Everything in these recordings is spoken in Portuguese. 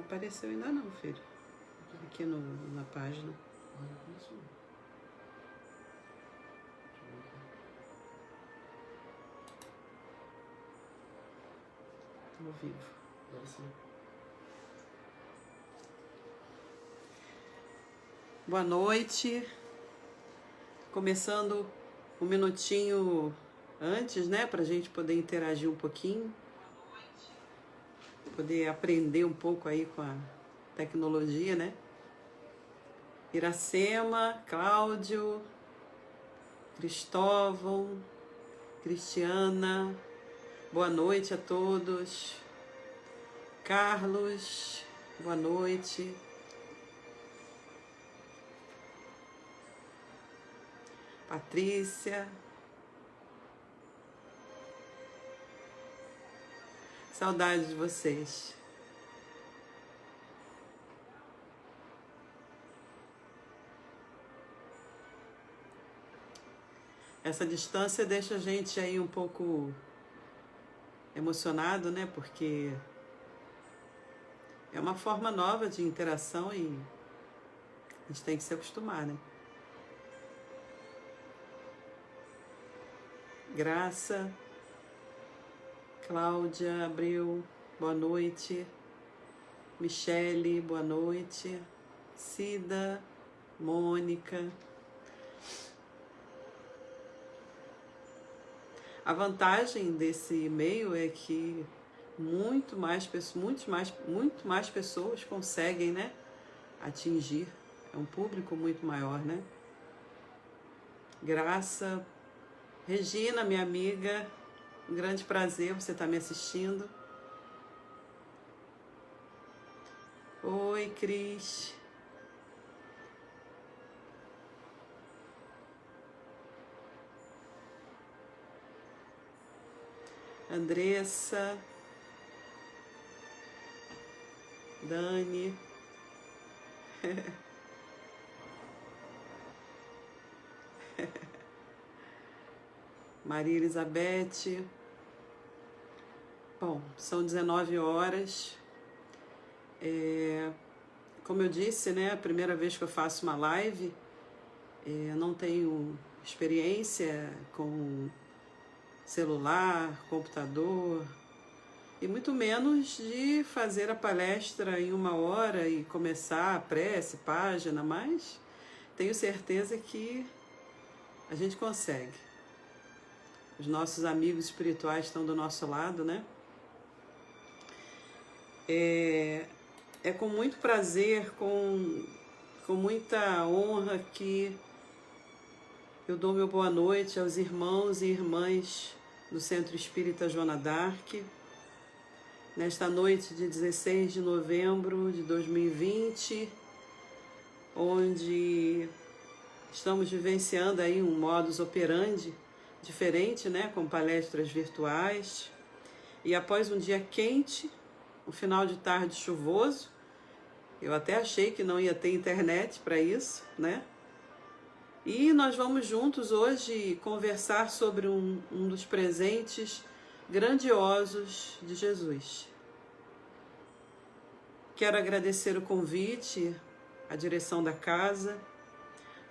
apareceu ainda não, filho. Aqui na página. Tô ao vivo. Boa noite. Começando um minutinho antes, né? Pra gente poder interagir um pouquinho. Poder aprender um pouco aí com a tecnologia, né? Iracema, Cláudio, Cristóvão, Cristiana, boa noite a todos. Carlos, boa noite. Patrícia. Saudades de vocês. Essa distância deixa a gente aí um pouco emocionado, né? Porque é uma forma nova de interação e a gente tem que se acostumar, né? Graça, Cláudia, Abril, boa noite. Michele, boa noite. Cida, Mônica. A vantagem desse e-mail é que muito mais pessoas conseguem, né, atingir. É um público muito maior, né? Graça, Regina, minha amiga, um grande prazer você estar me assistindo. Oi, Cris. Andressa, Dani, Maria Elizabeth. Bom, são 19 horas. Como eu disse, né, a primeira vez que eu faço uma live, não tenho experiência com celular, computador, e muito menos de fazer a palestra em 1 hora e começar a prece, página, mas tenho certeza que a gente consegue. Os nossos amigos espirituais estão do nosso lado, né? É com muito prazer, com muita honra que eu dou meu boa noite aos irmãos e irmãs do Centro Espírita Joana d'Arc, nesta noite de 16 de novembro de 2020, onde estamos vivenciando aí um modus operandi diferente, né, com palestras virtuais, e após um dia quente, um final de tarde chuvoso, eu até achei que não ia ter internet para isso, né? E nós vamos juntos hoje conversar sobre um dos presentes grandiosos de Jesus. Quero agradecer o convite, a direção da casa,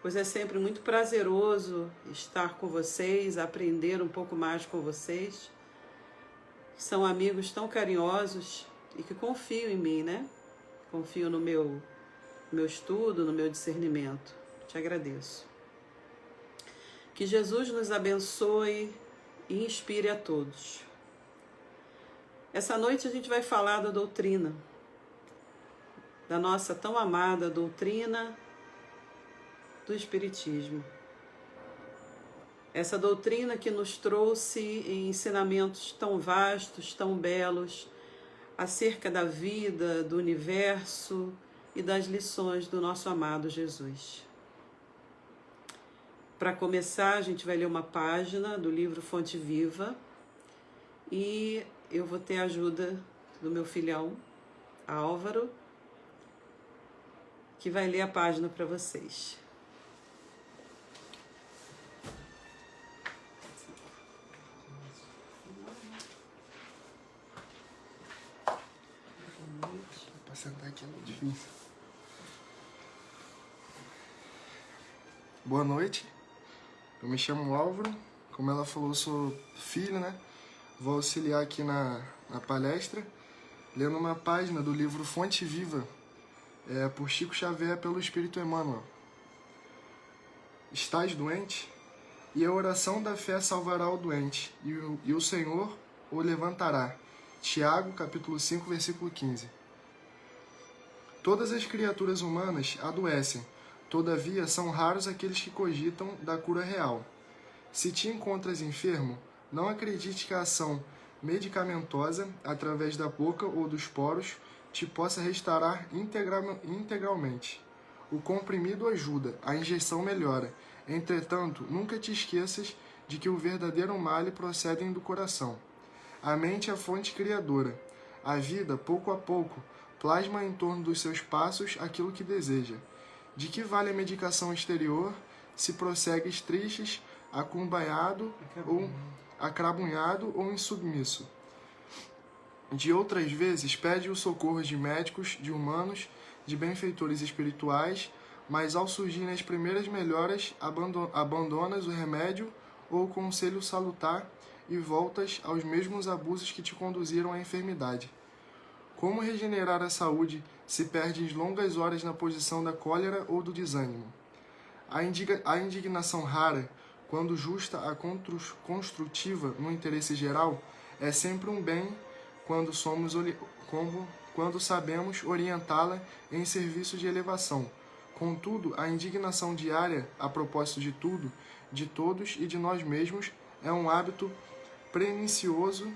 pois é sempre muito prazeroso estar com vocês, aprender um pouco mais com vocês. São amigos tão carinhosos e que confiam em mim, né? Confiam no meu estudo, no meu discernimento. Te agradeço. Que Jesus nos abençoe e inspire a todos. Essa noite a gente vai falar da doutrina, da nossa tão amada doutrina do Espiritismo. Essa doutrina que nos trouxe ensinamentos tão vastos, tão belos, acerca da vida, do universo e das lições do nosso amado Jesus. Para começar, a gente vai ler uma página do livro Fonte Viva e eu vou ter a ajuda do meu filhão, Álvaro, que vai ler a página para vocês. Sentar aqui é muito difícil. Boa noite, eu me chamo Álvaro, como ela falou, eu sou filho, né? Vou auxiliar aqui na palestra, lendo uma página do livro Fonte Viva, por Chico Xavier, pelo Espírito Emmanuel. Estás doente? E a oração da fé salvará o doente, e o Senhor o levantará. Tiago, capítulo 5, versículo 15. Todas as criaturas humanas adoecem, todavia são raros aqueles que cogitam da cura real. Se te encontras enfermo, não acredite que a ação medicamentosa, através da boca ou dos poros, te possa restaurar integralmente. O comprimido ajuda, a injeção melhora. Entretanto, nunca te esqueças de que o verdadeiro mal procede do coração. A mente é a fonte criadora. A vida, pouco a pouco, plasma em torno dos seus passos aquilo que deseja. De que vale a medicação exterior se prossegues tristes, acrabunhado ou insubmisso? De outras vezes, pede o socorro de médicos, de humanos, de benfeitores espirituais, mas ao surgirem as primeiras melhoras, abandonas o remédio ou o conselho salutar e voltas aos mesmos abusos que te conduziram à enfermidade. Como regenerar a saúde se perdes longas horas na posição da cólera ou do desânimo? A indignação rara, quando justa a construtiva no interesse geral, é sempre um bem quando sabemos orientá-la em serviço de elevação. Contudo, a indignação diária, a propósito de tudo, de todos e de nós mesmos, é um hábito pernicioso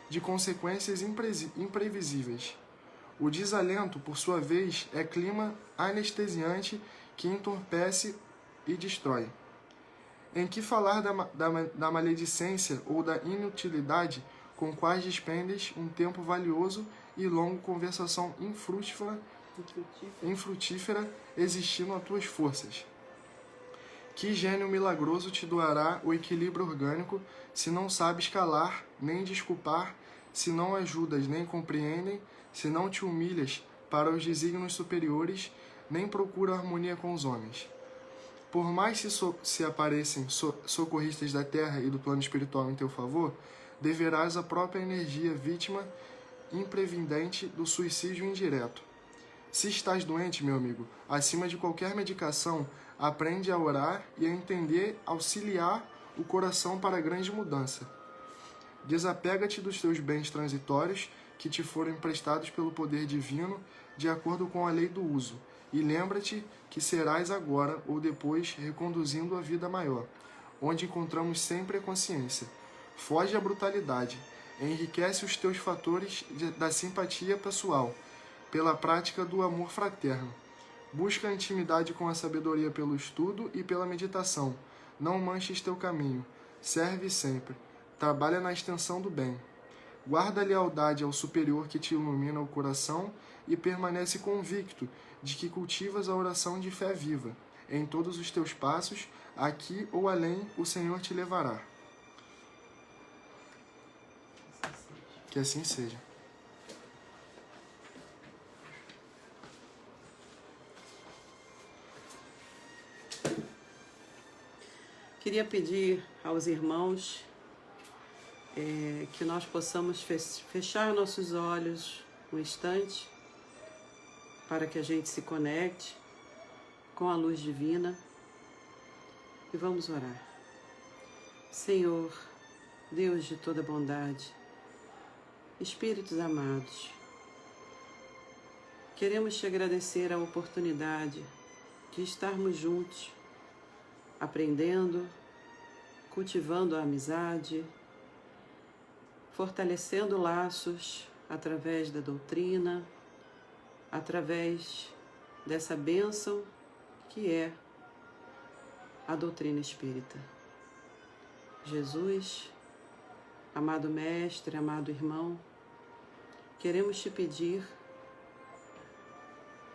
de consequências imprevisíveis. O desalento, por sua vez, é clima anestesiante que entorpece e destrói. Em que falar da maledicência ou da inutilidade com quais despendes um tempo valioso e longo conversação infrutífera existindo as tuas forças? Que gênio milagroso te doará o equilíbrio orgânico se não sabes calar, nem desculpar, se não ajudas, nem compreendem, se não te humilhas para os desígnios superiores, nem procura harmonia com os homens? Por mais se aparecem socorristas da terra e do plano espiritual em teu favor, deverás a própria energia vítima imprevidente do suicídio indireto. Se estás doente, meu amigo, acima de qualquer medicação, aprende a orar e a entender, auxiliar o coração para a grande mudança. Desapega-te dos teus bens transitórios que te foram emprestados pelo poder divino, de acordo com a lei do uso, e lembra-te que serás agora ou depois reconduzindo a vida maior, onde encontramos sempre a consciência. Foge à brutalidade, enriquece os teus fatores da simpatia pessoal, pela prática do amor fraterno. Busca a intimidade com a sabedoria pelo estudo e pela meditação. Não manches teu caminho. Serve sempre. Trabalha na extensão do bem. Guarda a lealdade ao superior que te ilumina o coração e permanece convicto de que cultivas a oração de fé viva. Em todos os teus passos, aqui ou além, o Senhor te levará. Que assim seja. Queria pedir aos irmãos que nós possamos fechar nossos olhos um instante para que a gente se conecte com a luz divina e vamos orar. Senhor, Deus de toda bondade, Espíritos amados, queremos te agradecer a oportunidade de estarmos juntos, aprendendo, cultivando a amizade, fortalecendo laços através da doutrina, através dessa bênção que é a doutrina espírita. Jesus, amado mestre, amado irmão, queremos te pedir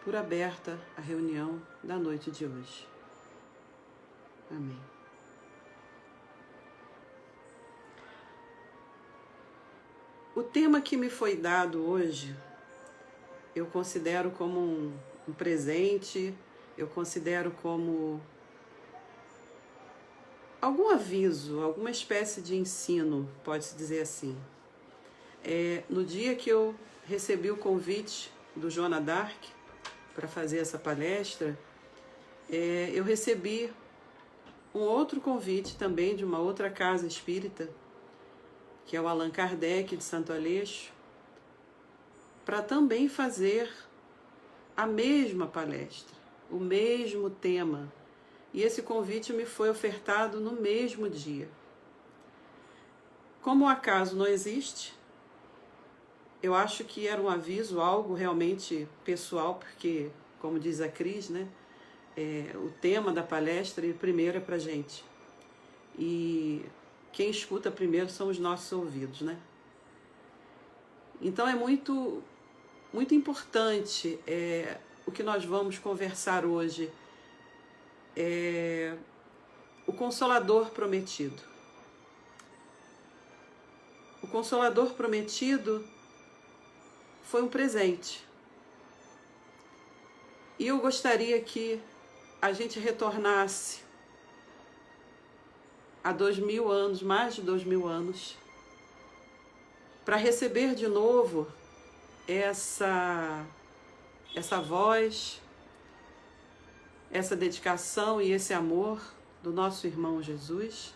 por aberta a reunião da noite de hoje. Amém. O tema que me foi dado hoje, eu considero como um presente, eu considero como algum aviso, alguma espécie de ensino, pode-se dizer assim. No dia que eu recebi o convite do Joana d'Arc para fazer essa palestra, eu recebi um outro convite também de uma outra casa espírita, que é o Allan Kardec de Santo Aleixo, para também fazer a mesma palestra, o mesmo tema. E esse convite me foi ofertado no mesmo dia. Como o acaso não existe, eu acho que era um aviso, algo realmente pessoal, porque, como diz a Cris, né, o tema da palestra, primeiro é para a gente. E quem escuta primeiro são os nossos ouvidos, né? Então é muito importante o que nós vamos conversar hoje. O Consolador Prometido. O Consolador Prometido foi um presente. E eu gostaria que a gente retornasse há 2000 anos, mais de 2000 anos, para receber de novo essa voz, essa dedicação e esse amor do nosso irmão Jesus,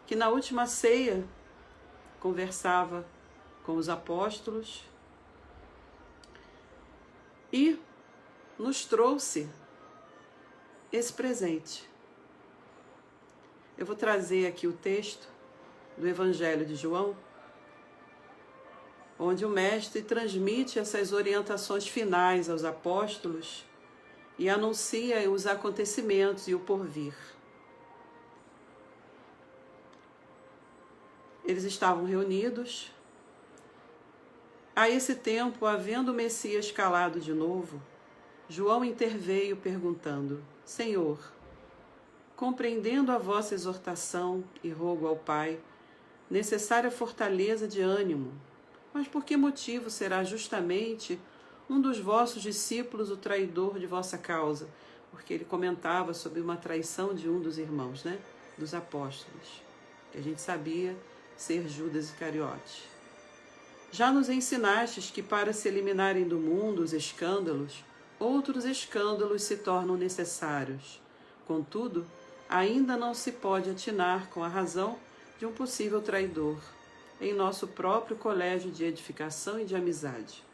que na última ceia conversava com os apóstolos e nos trouxe esse presente. Eu vou trazer aqui o texto do Evangelho de João, onde o Mestre transmite essas orientações finais aos apóstolos e anuncia os acontecimentos e o porvir. Eles estavam reunidos. A esse tempo, havendo o Messias calado de novo, João interveio perguntando: Senhor, compreendendo a vossa exortação e rogo ao Pai, necessária fortaleza de ânimo, mas por que motivo será justamente um dos vossos discípulos o traidor de vossa causa? Porque ele comentava sobre uma traição de um dos irmãos, né? Dos apóstolos, que a gente sabia ser Judas Iscariote. Já nos ensinastes que para se eliminarem do mundo os escândalos, outros escândalos se tornam necessários. Contudo, ainda não se pode atinar com a razão de um possível traidor em nosso próprio colégio de edificação e de amizade.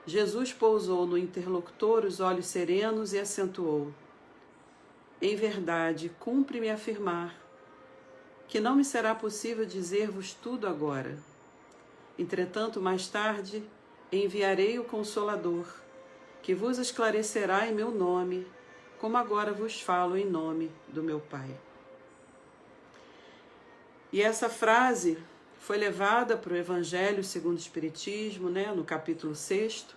Jesus pousou no interlocutor os olhos serenos e acentuou: Em verdade, cumpre-me afirmar que não me será possível dizer-vos tudo agora. Entretanto, mais tarde, enviarei o Consolador, que vos esclarecerá em meu nome, como agora vos falo em nome do meu Pai. E essa frase foi levada para o Evangelho segundo o Espiritismo, né, no capítulo 6,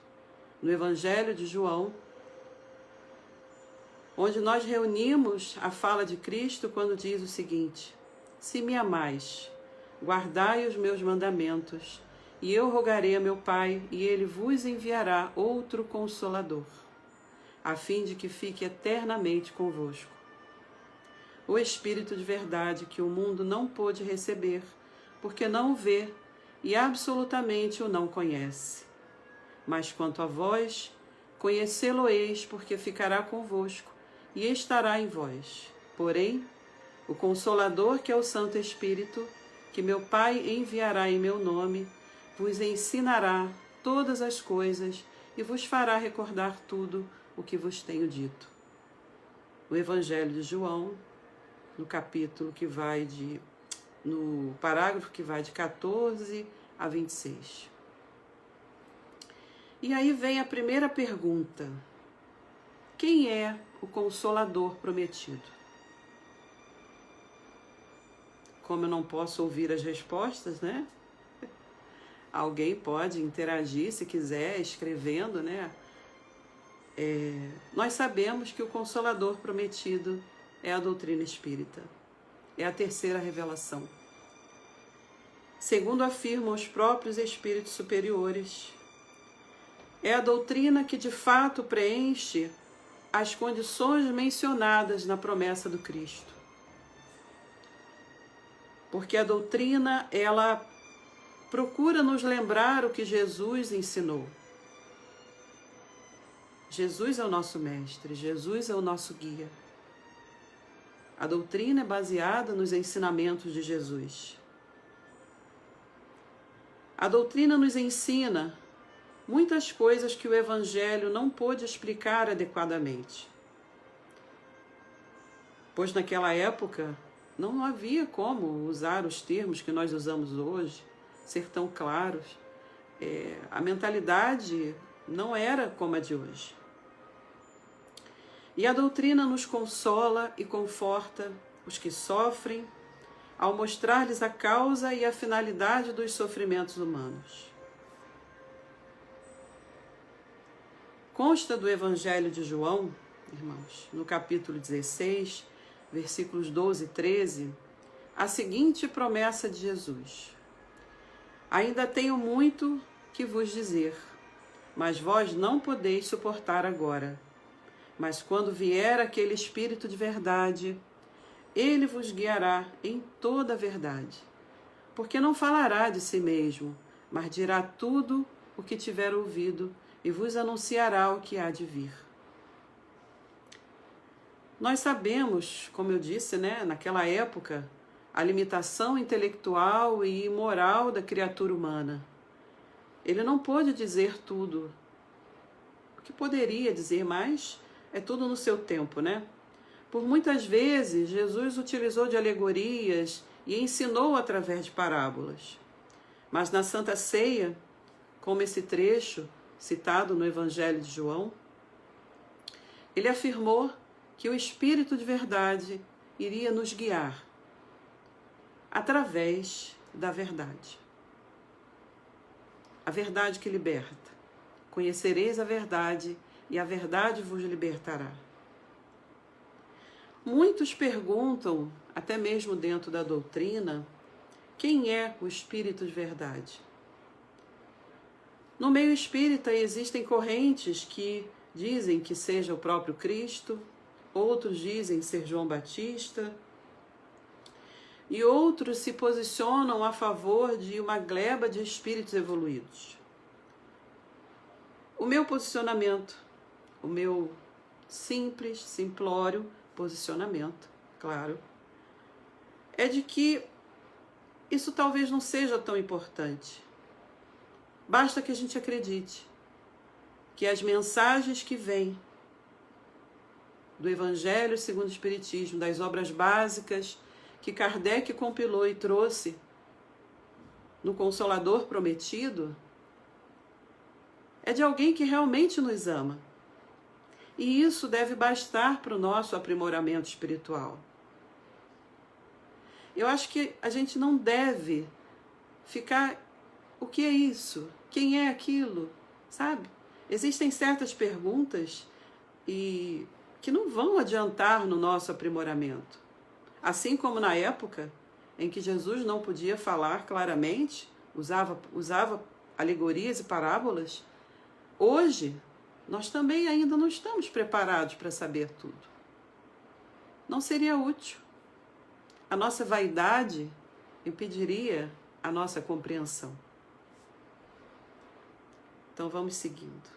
no Evangelho de João, onde nós reunimos a fala de Cristo quando diz o seguinte: Se me amais, guardai os meus mandamentos, e eu rogarei a meu Pai, e ele vos enviará outro Consolador, a fim de que fique eternamente convosco. O Espírito de verdade que o mundo não pôde receber, porque não o vê e absolutamente o não conhece. Mas quanto a vós, conhecê-lo-eis, porque ficará convosco e estará em vós. Porém, o Consolador, que é o Santo Espírito, que meu Pai enviará em meu nome, vos ensinará todas as coisas e vos fará recordar tudo o que vos tenho dito. O Evangelho de João, no capítulo que vai no parágrafo que vai de 14 a 26. E aí vem a primeira pergunta: quem é o Consolador prometido? Como eu não posso ouvir as respostas, né? Alguém pode interagir, se quiser, escrevendo, né? Nós sabemos que o Consolador prometido é a doutrina espírita. É a terceira revelação. segundo afirmam os próprios espíritos superiores. É a doutrina que de fato preenche as condições mencionadas na promessa do Cristo. Porque a doutrina, ela procura nos lembrar o que Jesus ensinou. Jesus é o nosso mestre, Jesus é o nosso guia. A doutrina é baseada nos ensinamentos de Jesus. A doutrina nos ensina muitas coisas que o Evangelho não pôde explicar adequadamente. Pois naquela época não havia como usar os termos que nós usamos hoje, ser tão claros. A mentalidade não era como a de hoje. E a doutrina nos consola e conforta os que sofrem, ao mostrar-lhes a causa e a finalidade dos sofrimentos humanos. Consta do Evangelho de João, irmãos, no capítulo 16, versículos 12 e 13, a seguinte promessa de Jesus: ainda tenho muito que vos dizer, mas vós não podeis suportar agora. Mas quando vier aquele Espírito de verdade, ele vos guiará em toda a verdade, porque não falará de si mesmo, mas dirá tudo o que tiver ouvido e vos anunciará o que há de vir. Nós sabemos, como eu disse, naquela época, a limitação intelectual e moral da criatura humana. Ele não pôde dizer tudo o que poderia dizer, mas é tudo no seu tempo, Por muitas vezes, Jesus utilizou de alegorias e ensinou através de parábolas. Mas na Santa Ceia, como esse trecho citado no Evangelho de João, ele afirmou que o Espírito de verdade iria nos guiar através da verdade. A verdade que liberta. Conhecereis a verdade e a verdade vos libertará. Muitos perguntam, até mesmo dentro da doutrina, quem é o Espírito de verdade? No meio espírita existem correntes que dizem que seja o próprio Cristo, outros dizem ser João Batista, e outros se posicionam a favor de uma gleba de espíritos evoluídos. O meu posicionamento, o meu simples, simplório posicionamento, claro, é de que isso talvez não seja tão importante. Basta que a gente acredite que as mensagens que vêm do Evangelho segundo o Espiritismo, das obras básicas que Kardec compilou e trouxe no Consolador Prometido, é de alguém que realmente nos ama. E isso deve bastar para o nosso aprimoramento espiritual. Eu acho que a gente não deve ficar... O que é isso? Quem é aquilo? Sabe? Existem certas perguntas que não vão adiantar no nosso aprimoramento. Assim como na época em que Jesus não podia falar claramente, usava alegorias e parábolas, hoje nós também ainda não estamos preparados para saber tudo. Não seria útil. A nossa vaidade impediria a nossa compreensão. Então vamos seguindo.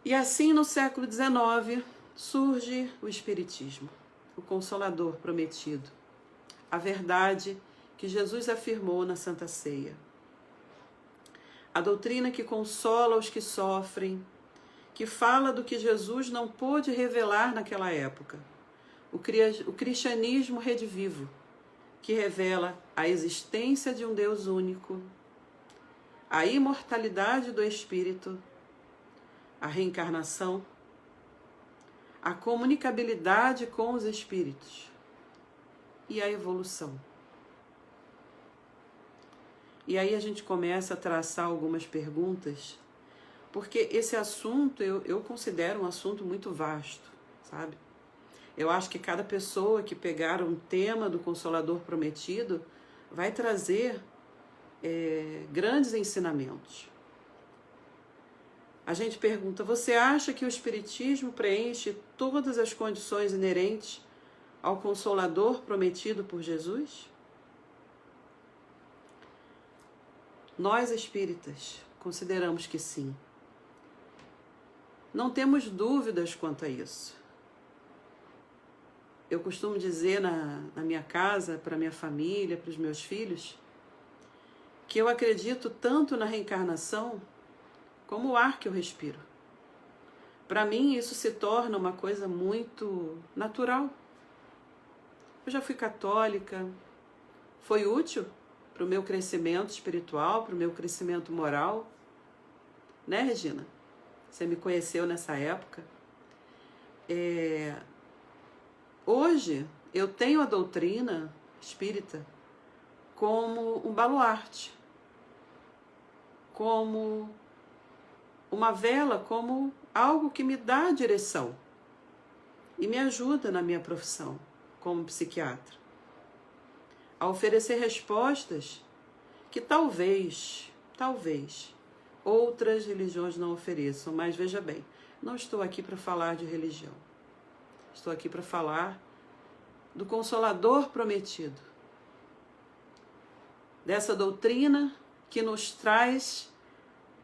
E assim no século XIX surge o Espiritismo, o Consolador Prometido, a verdade que Jesus afirmou na Santa Ceia. A doutrina que consola os que sofrem, que fala do que Jesus não pôde revelar naquela época. O cristianismo redivivo, que revela a existência de um Deus único, a imortalidade do Espírito, a reencarnação, a comunicabilidade com os espíritos e a evolução. E aí a gente começa a traçar algumas perguntas, porque esse assunto eu considero um assunto muito vasto, sabe? Eu acho que cada pessoa que pegar um tema do Consolador Prometido vai trazer grandes ensinamentos. A gente pergunta, você acha que o Espiritismo preenche todas as condições inerentes ao Consolador prometido por Jesus? Nós espíritas consideramos que sim. Não temos dúvidas quanto a isso. Eu costumo dizer na minha casa, para minha família, para os meus filhos, que eu acredito tanto na reencarnação como o ar que eu respiro. Para mim, isso se torna uma coisa muito natural. Eu já fui católica, foi útil para o meu crescimento espiritual, para o meu crescimento moral. Né, Regina? Você me conheceu nessa época. Hoje, eu tenho a doutrina espírita como um baluarte, como uma vela, como algo que me dá direção e me ajuda na minha profissão como psiquiatra a oferecer respostas que talvez outras religiões não ofereçam. Mas veja bem, não estou aqui para falar de religião. Estou aqui para falar do Consolador prometido, dessa doutrina que nos traz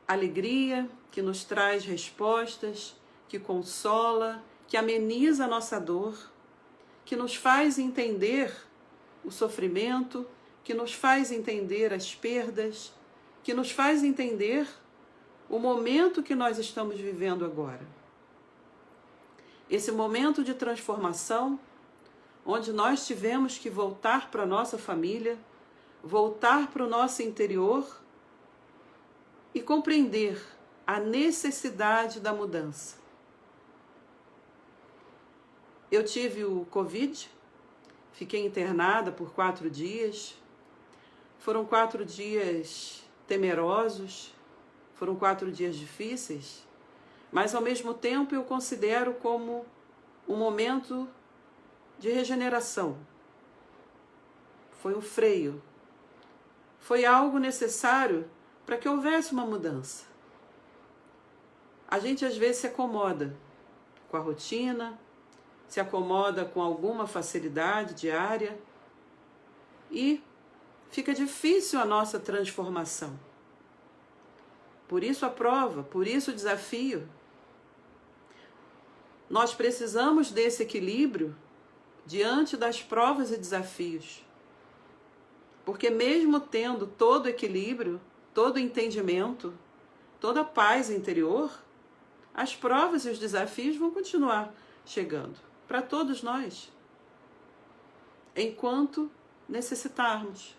alegria, que nos traz respostas, que consola, que ameniza a nossa dor, que nos faz entender o sofrimento, que nos faz entender as perdas, que nos faz entender o momento que nós estamos vivendo agora. Esse momento de transformação, onde nós tivemos que voltar para a nossa família, voltar para o nosso interior e compreender a necessidade da mudança. Eu tive o Covid, fiquei internada por 4 dias. Foram 4 dias temerosos, foram 4 dias difíceis, mas ao mesmo tempo eu considero como um momento de regeneração. Foi um freio, foi algo necessário para que houvesse uma mudança. A gente às vezes se acomoda com a rotina, se acomoda com alguma facilidade diária e fica difícil a nossa transformação. Por isso a prova, por isso o desafio. Nós precisamos desse equilíbrio diante das provas e desafios. Porque mesmo tendo todo o equilíbrio, todo o entendimento, toda a paz interior, as provas e os desafios vão continuar chegando para todos nós, enquanto necessitarmos.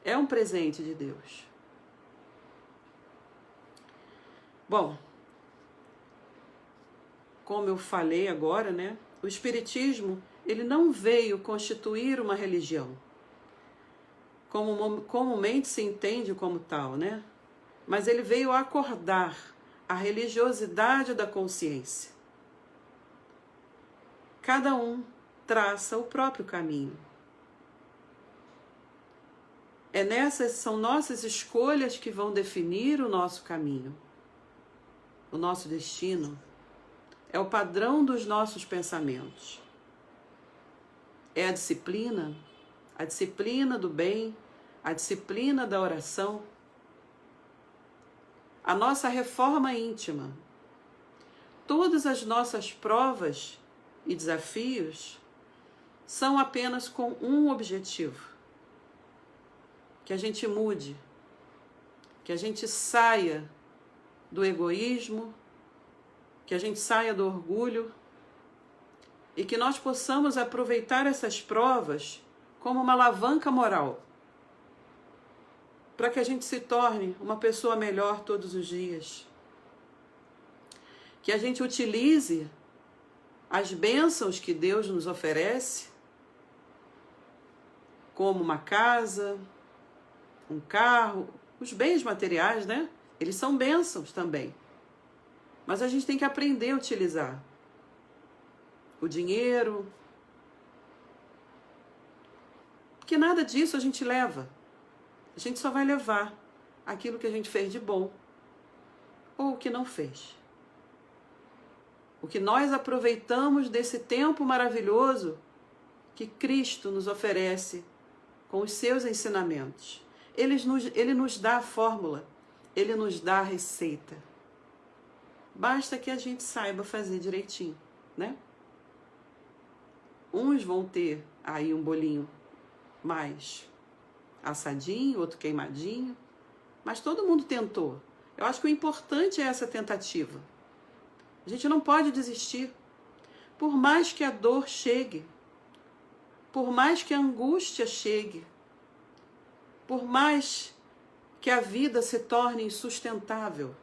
É um presente de Deus. Bom, como eu falei agora, né? O Espiritismo, ele não veio constituir uma religião, como comumente se entende como tal, né? Mas ele veio acordar a religiosidade da consciência. Cada um traça o próprio caminho. São nossas escolhas que vão definir o nosso caminho, o nosso destino. É o padrão dos nossos pensamentos. É a disciplina do bem, a disciplina da oração, a nossa reforma íntima. Todas as nossas provas e desafios são apenas com um objetivo: que a gente mude, que a gente saia do egoísmo, que a gente saia do orgulho e que nós possamos aproveitar essas provas como uma alavanca moral para que a gente se torne uma pessoa melhor todos os dias. Que a gente utilize as bênçãos que Deus nos oferece, como uma casa, um carro, os bens materiais, né? Eles são bênçãos também. Mas a gente tem que aprender a utilizar o dinheiro, Porque nada disso a gente leva. A gente só vai levar aquilo que a gente fez de bom ou o que não fez. O que nós aproveitamos desse tempo maravilhoso que Cristo nos oferece com os seus ensinamentos. Ele nos dá a fórmula, Ele nos dá a receita. Basta que a gente saiba fazer direitinho, né? Uns vão ter aí um bolinho mais assadinho, outro queimadinho, mas todo mundo tentou. Eu acho que o importante é essa tentativa. A gente não pode desistir. Por mais que a dor chegue, por mais que a angústia chegue, por mais que a vida se torne insustentável,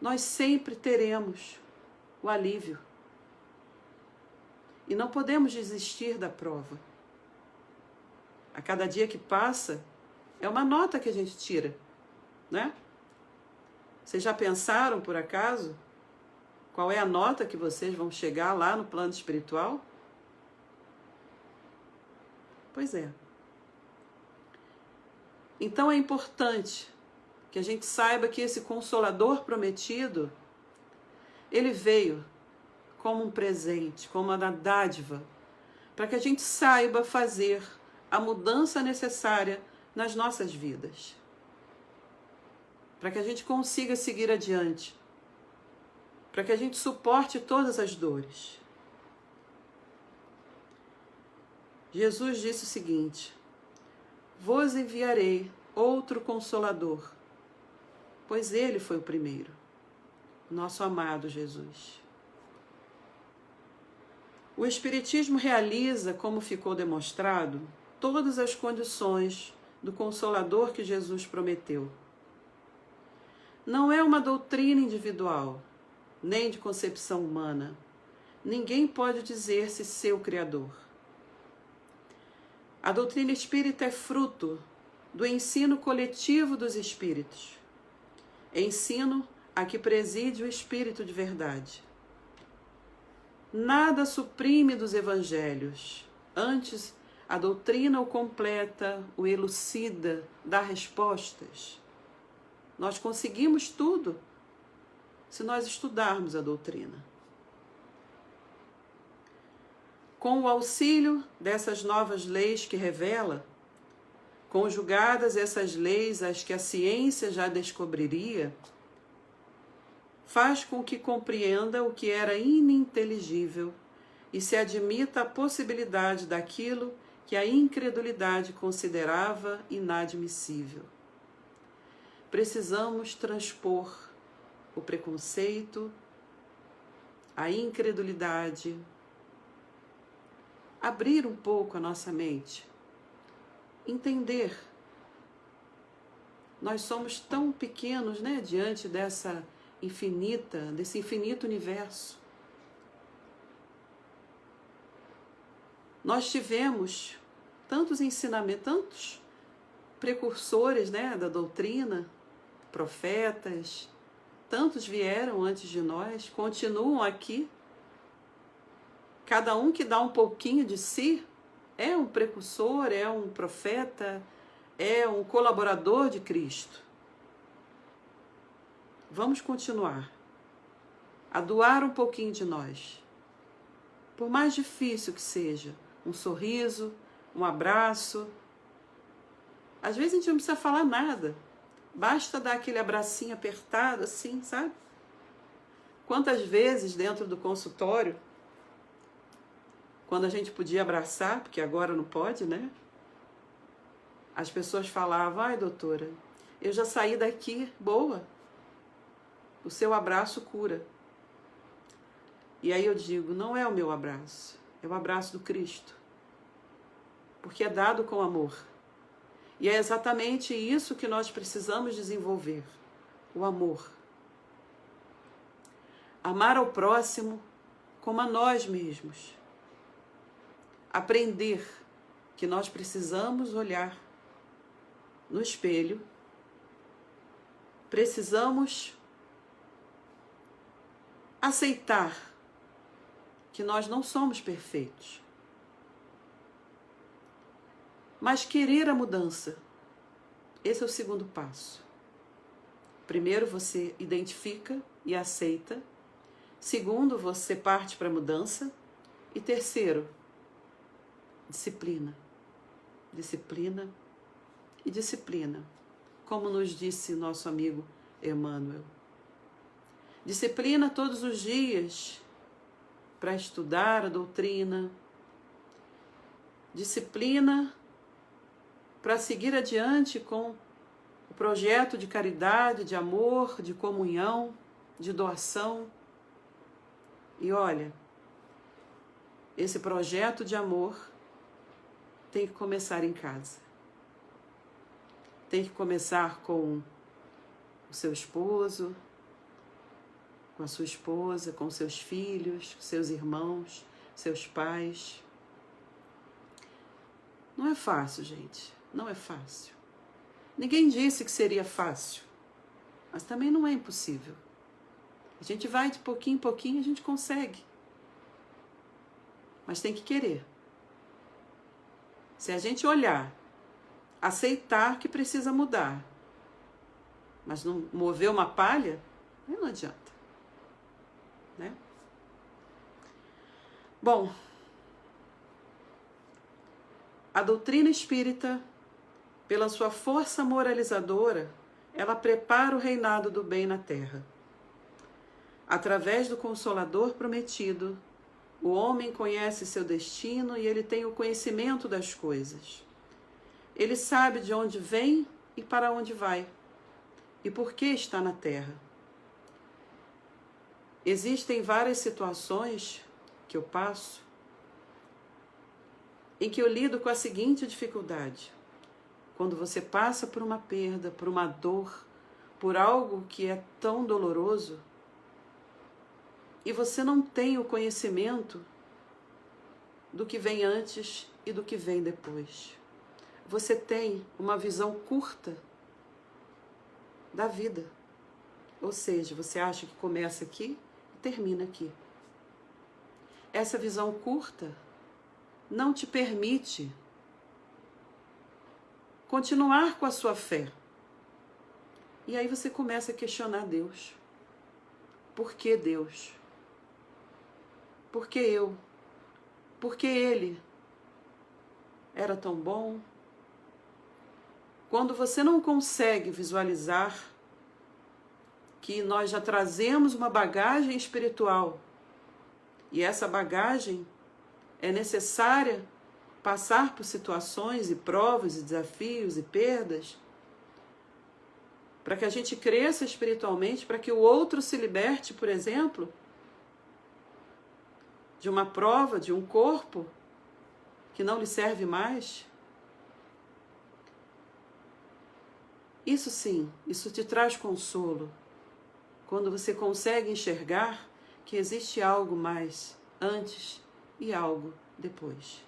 nós sempre teremos o alívio. E não podemos desistir da prova. A cada dia que passa, é uma nota que a gente tira, né? Vocês já pensaram, por acaso, qual é a nota que vocês vão chegar lá no plano espiritual? Pois é. Então é importante que a gente saiba que esse Consolador prometido, ele veio como um presente, como uma dádiva, para que a gente saiba fazer a mudança necessária nas nossas vidas. Para que a gente consiga seguir adiante. Para que a gente suporte todas as dores. Jesus disse o seguinte: vos enviarei outro Consolador, pois ele foi o primeiro, nosso amado Jesus. O Espiritismo realiza, como ficou demonstrado, todas as condições do Consolador que Jesus prometeu. Não é uma doutrina individual, nem de concepção humana. Ninguém pode dizer-se seu criador. A doutrina espírita é fruto do ensino coletivo dos espíritos. Ensino a que preside o Espírito de verdade. Nada suprime dos evangelhos. Antes, a doutrina o completa, o elucida, dá respostas. Nós conseguimos tudo se nós estudarmos a doutrina. Com o auxílio dessas novas leis que revela, conjugadas essas leis às que a ciência já descobriria, faz com que compreenda o que era ininteligível e se admita a possibilidade daquilo que a incredulidade considerava inadmissível. Precisamos transpor o preconceito, a incredulidade, abrir um pouco a nossa mente, entender. Nós somos tão pequenos, né, diante desse infinito universo. Nós tivemos tantos ensinamentos, tantos precursores, né, da doutrina, profetas, tantos vieram antes de nós, continuam aqui. Cada um que dá um pouquinho de si é um precursor, é um profeta, é um colaborador de Cristo. Vamos continuar a doar um pouquinho de nós. Por mais difícil que seja, um sorriso, um abraço. Às vezes a gente não precisa falar nada. Basta dar aquele abracinho apertado assim, sabe? Quantas vezes dentro do consultório, quando a gente podia abraçar, porque agora não pode, né? As pessoas falavam: ai, doutora, eu já saí daqui boa. O seu abraço cura. E aí eu digo: não é o meu abraço, é o abraço do Cristo. Porque é dado com amor. E é exatamente isso que nós precisamos desenvolver, o amor. Amar ao próximo como a nós mesmos. Aprender que nós precisamos olhar no espelho, precisamos aceitar que nós não somos perfeitos. mas querer a mudança. Esse é o segundo passo. Primeiro, você identifica e aceita. Segundo, você parte para a mudança. E terceiro, disciplina. Disciplina e disciplina. Como nos disse nosso amigo Emmanuel. Disciplina todos os dias para estudar a doutrina. Disciplina para seguir adiante com o projeto de caridade, de amor, de comunhão, de doação. E olha, esse projeto de amor tem que começar em casa. Tem que começar com o seu esposo, com a sua esposa, com seus filhos, seus irmãos, seus pais. Não é fácil, gente. Não é fácil. Ninguém disse que seria fácil, mas também não é impossível. A gente vai de pouquinho em pouquinho, a gente consegue. Mas tem que querer. Se a gente olhar, aceitar que precisa mudar, mas não mover uma palha, aí não adianta. Né? Bom, a doutrina espírita, pela sua força moralizadora, ela prepara o reinado do bem na Terra. Através do Consolador prometido, o homem conhece seu destino e ele tem o conhecimento das coisas. Ele sabe de onde vem e para onde vai, e por que está na Terra. Existem várias situações que eu passo em que eu lido com a seguinte dificuldade. Quando você passa por uma perda, por uma dor, por algo que é tão doloroso, e você não tem o conhecimento do que vem antes e do que vem depois. Você tem uma visão curta da vida. Ou seja, você acha que começa aqui e termina aqui. Essa visão curta não te permite continuar com a sua fé. E aí você começa a questionar Deus. Por que Deus? Por que eu? Por que ele era tão bom? Quando você não consegue visualizar que nós já trazemos uma bagagem espiritual e essa bagagem é necessária passar por situações e provas e desafios e perdas para que a gente cresça espiritualmente, para que o outro se liberte, por exemplo, de uma prova, de um corpo que não lhe serve mais. Isso sim, isso te traz consolo. Quando você consegue enxergar que existe algo mais antes e algo depois.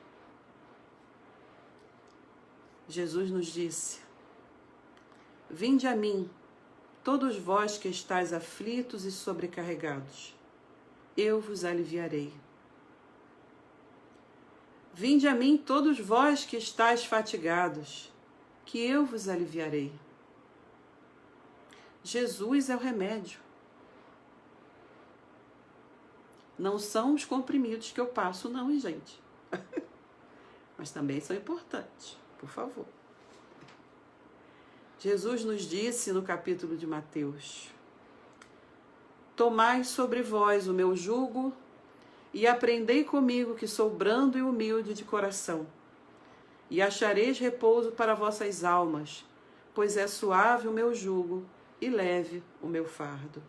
Jesus nos disse: vinde a mim, todos vós que estáis aflitos e sobrecarregados, eu vos aliviarei. Vinde a mim, todos vós que estáis fatigados, que eu vos aliviarei. Jesus é o remédio. Não são os comprimidos que eu passo, não, hein, gente? Mas também são importantes, por favor. Jesus nos disse no capítulo de Mateus: tomai sobre vós o meu jugo e aprendei comigo, que sou brando e humilde de coração, e achareis repouso para vossas almas, pois é suave o meu jugo e leve o meu fardo.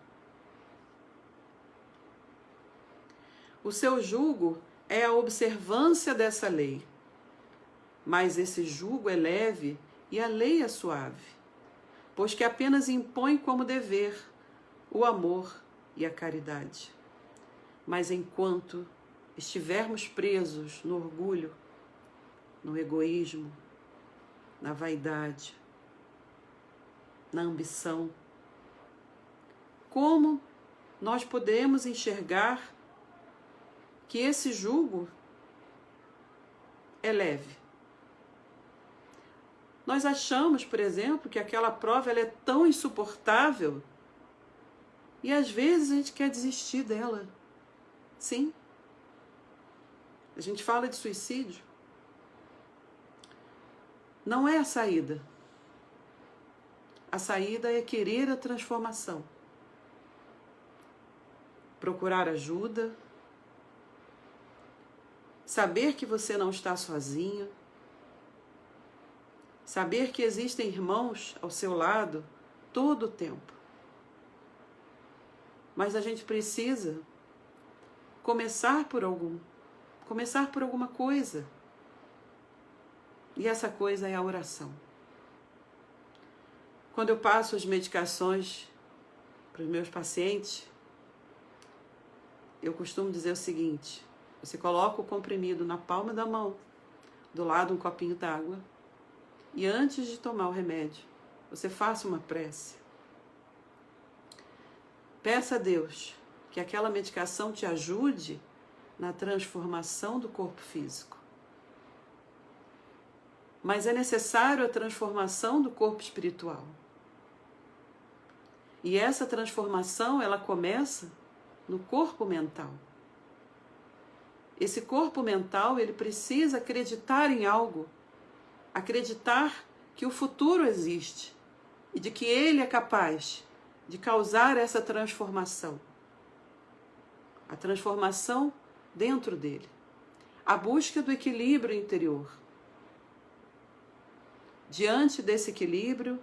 O seu jugo é a observância dessa lei, mas esse jugo é leve e a lei é suave, pois que apenas impõe como dever o amor e a caridade. Mas enquanto estivermos presos no orgulho, no egoísmo, na vaidade, na ambição, como nós podemos enxergar que esse jugo é leve? Nós achamos, por exemplo, que aquela prova ela é tão insuportável e às vezes a gente quer desistir dela. Sim. A gente fala de suicídio. Não é a saída. A saída é querer a transformação. Procurar ajuda. Saber que você não está sozinho. Saber que existem irmãos ao seu lado todo o tempo. Mas a gente precisa começar por alguma coisa. E essa coisa é a oração. Quando eu passo as medicações para os meus pacientes, eu costumo dizer o seguinte: você coloca o comprimido na palma da mão, do lado um copinho d'água, e antes de tomar o remédio, você faça uma prece. Peça a Deus que aquela medicação te ajude na transformação do corpo físico. Mas é necessário a transformação do corpo espiritual. E essa transformação, ela começa no corpo mental. Esse corpo mental, ele precisa acreditar em algo. Acreditar que o futuro existe e de que ele é capaz de causar essa transformação. A transformação dentro dele. A busca do equilíbrio interior. Diante desse equilíbrio,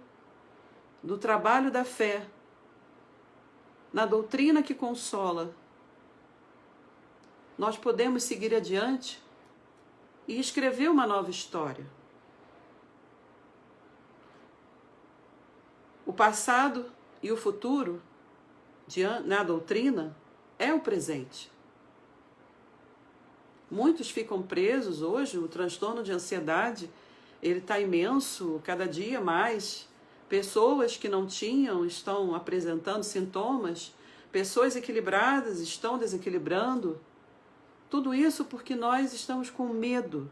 do trabalho da fé, na doutrina que consola, nós podemos seguir adiante e escrever uma nova história. O passado e o futuro, na doutrina, é o presente. Muitos ficam presos hoje, o transtorno de ansiedade, ele está imenso, cada dia mais. Pessoas que não tinham estão apresentando sintomas, pessoas equilibradas estão desequilibrando. Tudo isso porque nós estamos com medo.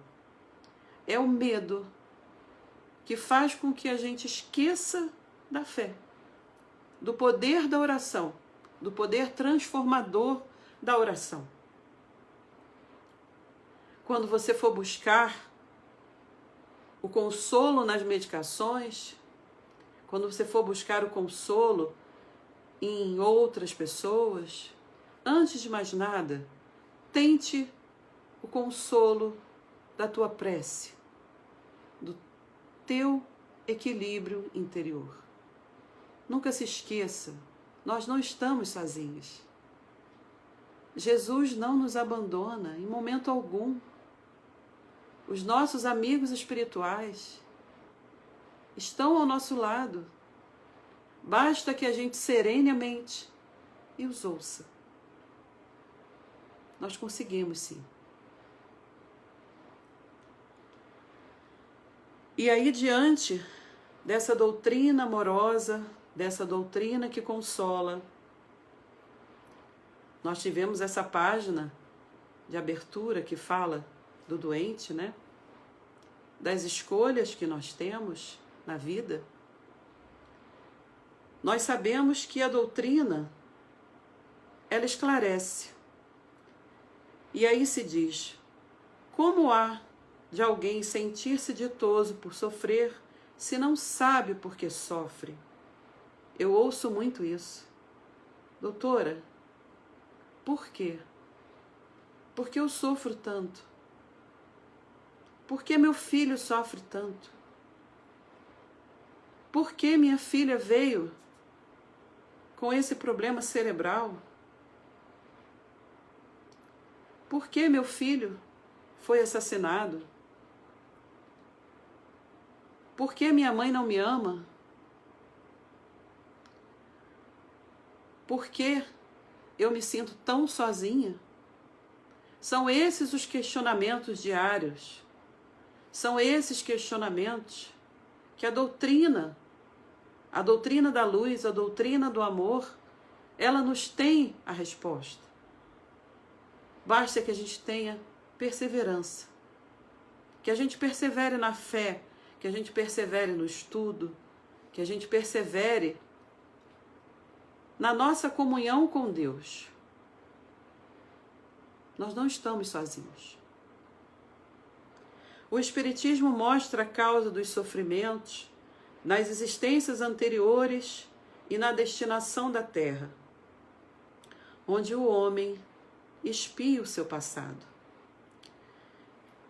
É o medo que faz com que a gente esqueça da fé, do poder da oração, do poder transformador da oração. Quando você for buscar o consolo nas medicações, quando você for buscar o consolo em outras pessoas, antes de mais nada, tente o consolo da tua prece, do teu equilíbrio interior. Nunca se esqueça, nós não estamos sozinhos. Jesus não nos abandona em momento algum. Os nossos amigos espirituais estão ao nosso lado. Basta que a gente serene a mente e os ouça. Nós conseguimos, sim. E aí, diante dessa doutrina amorosa, dessa doutrina que consola, nós tivemos essa página de abertura que fala do doente, né? Das escolhas que nós temos na vida. Nós sabemos que a doutrina, ela esclarece. E aí se diz: como há de alguém sentir-se ditoso por sofrer, se não sabe por que sofre? Eu ouço muito isso. Doutora, por quê? Por que eu sofro tanto? Por que meu filho sofre tanto? Por que minha filha veio com esse problema cerebral? Por que meu filho foi assassinado? Por que minha mãe não me ama? Por que eu me sinto tão sozinha? São esses os questionamentos diários. São esses questionamentos que a doutrina da luz, a doutrina do amor, ela nos tem a resposta. Basta que a gente tenha perseverança, que a gente persevere na fé, que a gente persevere no estudo, que a gente persevere na nossa comunhão com Deus. Nós não estamos sozinhos. O Espiritismo mostra a causa dos sofrimentos nas existências anteriores e na destinação da Terra, onde o homem expia o seu passado.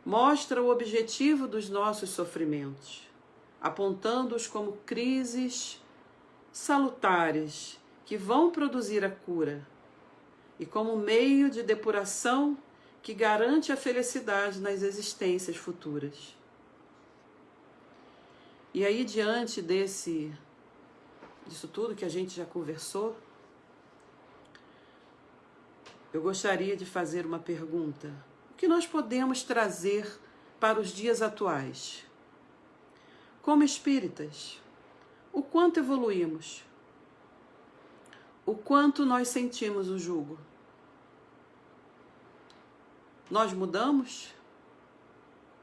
Mostra o objetivo dos nossos sofrimentos, apontando-os como crises salutares que vão produzir a cura e como meio de depuração que garante a felicidade nas existências futuras. E aí, diante disso tudo que a gente já conversou, eu gostaria de fazer uma pergunta. O que nós podemos trazer para os dias atuais? Como espíritas, o quanto evoluímos? O quanto nós sentimos o jugo? Nós mudamos?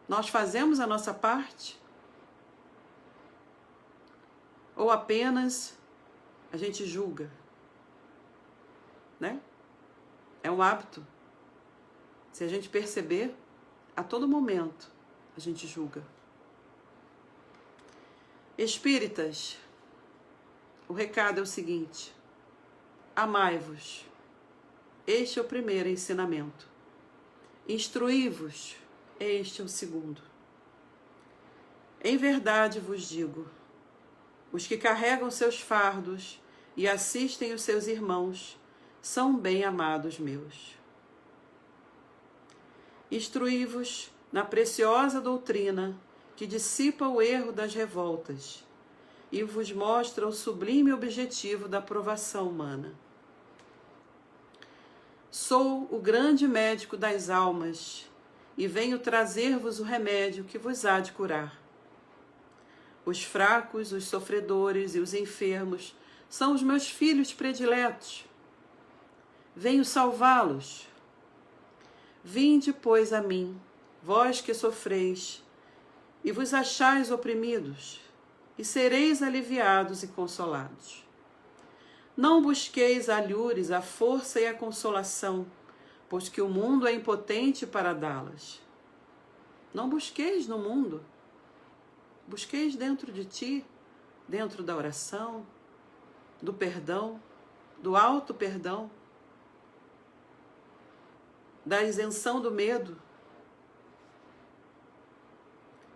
Nós fazemos a nossa parte? Ou apenas a gente julga? Né? É um hábito. Se a gente perceber, a todo momento a gente julga. Espíritas, o recado é o seguinte: amai-vos. Este é o primeiro ensinamento. Instruí-vos. Este é o segundo. Em verdade vos digo, os que carregam seus fardos e assistem os seus irmãos são bem-amados meus. Instruí-vos na preciosa doutrina que dissipa o erro das revoltas e vos mostra o sublime objetivo da provação humana. Sou o grande médico das almas e venho trazer-vos o remédio que vos há de curar. Os fracos, os sofredores e os enfermos são os meus filhos prediletos. Venho salvá-los. Vinde, pois, a mim, vós que sofreis, e vos achais oprimidos, e sereis aliviados e consolados. Não busqueis alhures a força e a consolação, pois que o mundo é impotente para dá-las. Não busqueis no mundo, busqueis dentro de ti, dentro da oração, do perdão, do auto-perdão, da isenção do medo.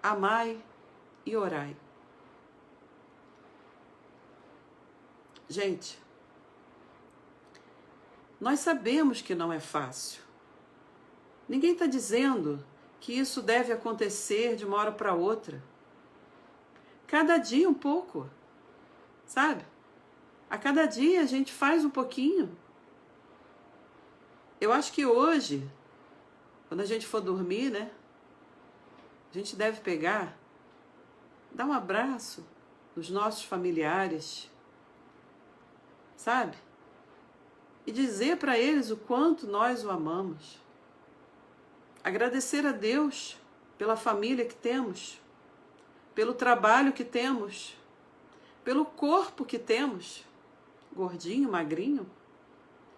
Amai e orai. Gente, nós sabemos que não é fácil. Ninguém está dizendo que isso deve acontecer de uma hora para outra. Cada dia um pouco, sabe? A cada dia a gente faz um pouquinho. Eu acho que hoje, quando a gente for dormir, né? A gente deve pegar, dar um abraço nos nossos familiares, sabe? E dizer para eles o quanto nós o amamos. Agradecer a Deus pela família que temos, pelo trabalho que temos, pelo corpo que temos, gordinho, magrinho,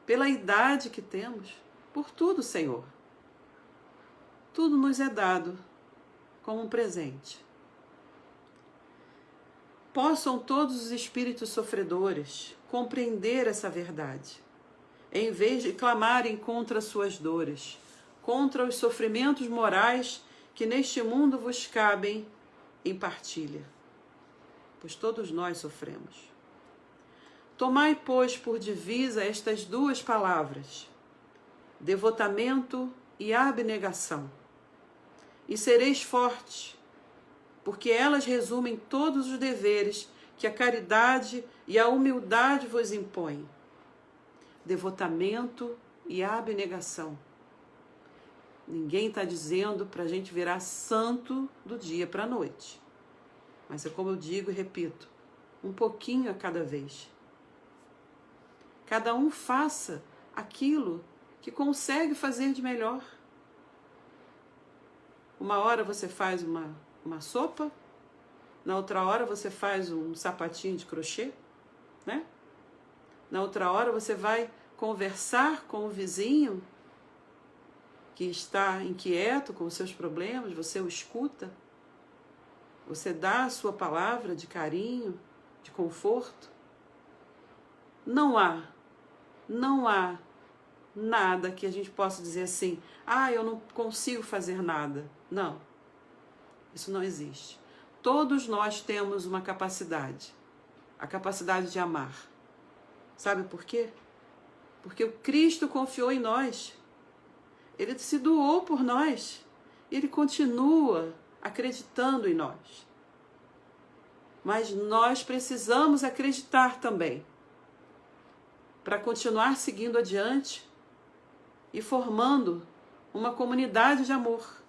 pela idade que temos, por tudo, Senhor. Tudo nos é dado como um presente. Possam todos os espíritos sofredores compreender essa verdade, em vez de clamarem contra suas dores, contra os sofrimentos morais que neste mundo vos cabem em partilha, pois todos nós sofremos. Tomai, pois, por divisa estas duas palavras, devotamento e abnegação, e sereis fortes, porque elas resumem todos os deveres que a caridade e a humildade vos impõem. Devotamento e abnegação. Ninguém está dizendo para a gente virar santo do dia para a noite. Mas é como eu digo e repito, um pouquinho a cada vez. Cada um faça aquilo que consegue fazer de melhor. Uma hora você faz uma sopa, Na outra hora você faz um sapatinho de crochê, né? Na outra hora você vai conversar com o vizinho que está inquieto com os seus problemas, você o escuta, você dá a sua palavra de carinho, de conforto. Não há nada que a gente possa dizer assim, eu não consigo fazer nada. Não, isso não existe. Todos nós temos uma capacidade, a capacidade de amar. Sabe por quê? Porque o Cristo confiou em nós. Ele se doou por nós. Ele continua acreditando em nós. Mas nós precisamos acreditar também, para continuar seguindo adiante e formando uma comunidade de amor.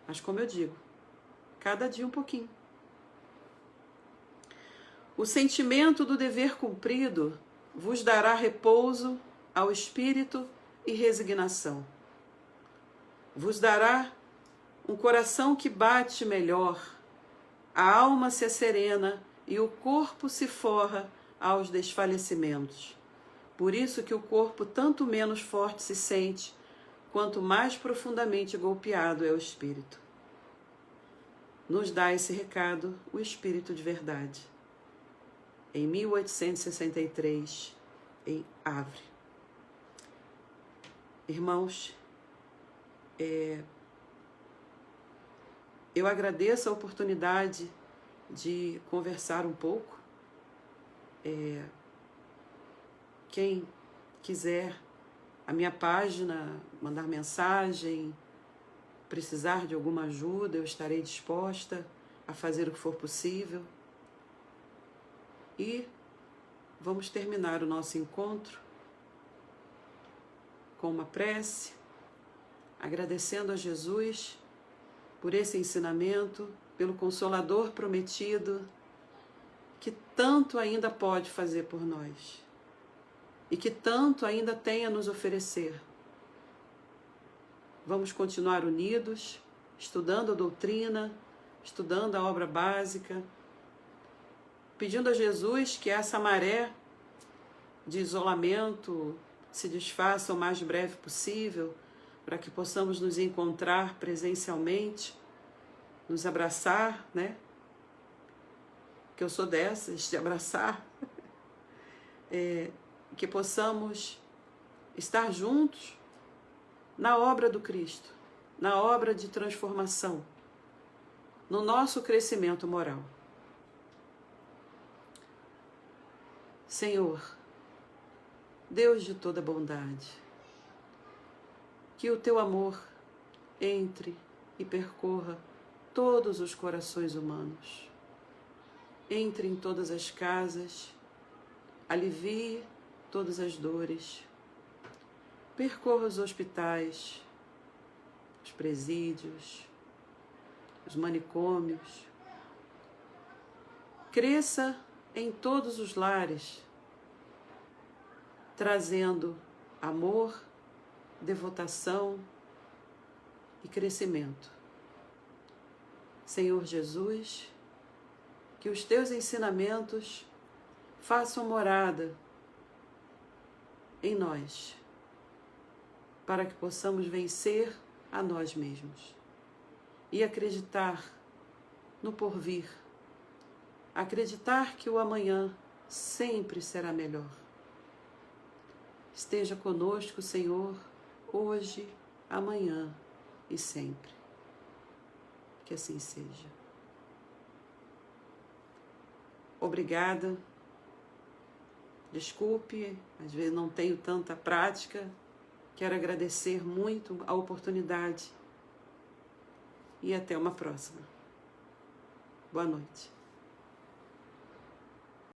Mas como eu digo, cada dia um pouquinho. O sentimento do dever cumprido vos dará repouso ao espírito e resignação. Vos dará um coração que bate melhor, a alma se serena e o corpo se forra aos desfalecimentos. Por isso que o corpo tanto menos forte se sente, quanto mais profundamente golpeado é o espírito. Nos dá esse recado o Espírito de Verdade. Em 1863, em Havre. Irmãos, eu agradeço a oportunidade de conversar um pouco. Quem quiser a minha página, mandar mensagem, precisar de alguma ajuda, eu estarei disposta a fazer o que for possível. E vamos terminar o nosso encontro com uma prece, agradecendo a Jesus por esse ensinamento, pelo Consolador prometido, que tanto ainda pode fazer por nós e que tanto ainda tem a nos oferecer. Vamos continuar unidos, estudando a doutrina, estudando a obra básica, pedindo a Jesus que essa maré de isolamento se desfaça o mais breve possível, para que possamos nos encontrar presencialmente, nos abraçar, né? Que eu sou dessas, de abraçar. Que possamos estar juntos na obra do Cristo, na obra de transformação, no nosso crescimento moral. Senhor, Deus de toda bondade, que o teu amor entre e percorra todos os corações humanos, entre em todas as casas, alivie todas as dores, percorra os hospitais, os presídios, os manicômios, cresça em todos os lares, trazendo amor, devotação e crescimento. Senhor Jesus, que os teus ensinamentos façam morada em nós, para que possamos vencer a nós mesmos e acreditar no porvir, acreditar que o amanhã sempre será melhor. Esteja conosco, Senhor, hoje, amanhã e sempre. Que assim seja. Obrigada. Desculpe, às vezes não tenho tanta prática. Quero agradecer muito a oportunidade. E até uma próxima. Boa noite.